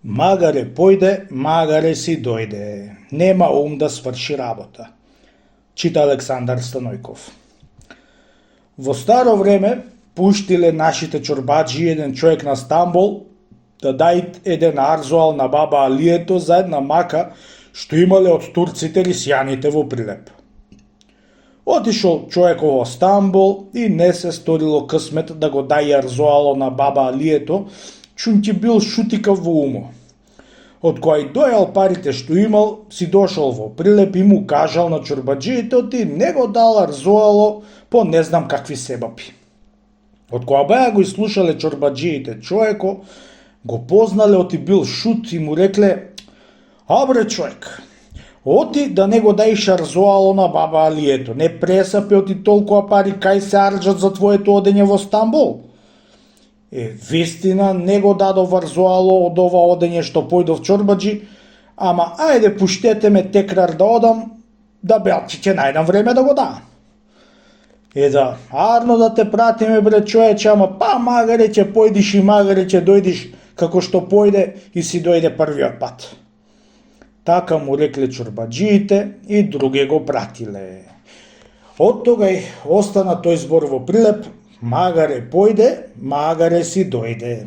Магаре појде, магаре си дојде. Нема ум да сврши работа. Чита Александар Станојков. Во старо време пуштиле нашите чорбаджи еден човек на Стамбол да дајт еден арзоал на баба Алието за една мака што имале од турците рисјаните во Прилеп. Отишол човекот во Стамбол и не се сторило късмет да го дај арзоало на баба Алието, чунќи бил шутикав во умо. Од кој дојал парите што имал, си дошол во Прилеп и му кажал на чорбаджиите оти не го дал арзоало по не знам какви себапи. Од која беа го изслушале чорбаджиите човеко, го познале оти бил шут и му рекле: "А бре човек, оти да не го даиш арзоало на баба Алието, не пресапе оти толкова пари кај се арџат за твоето одење во Стамбул?" Вистина не го дадов арзоало од ова одење што појдов чорбаджи, ама ајде пуштете ме текрар да одам, да белче ќе најдам време да го дам. Да, арно да те пратиме бре човече, ама па магаре ќе појдиш и магаре ќе дојдиш како што појде и си дојде првиот пат. Така му рекле чорбаджиите и други го пратиле. Од тогај остана тој збор во Прилеп: магаре појде, магаре си дојде.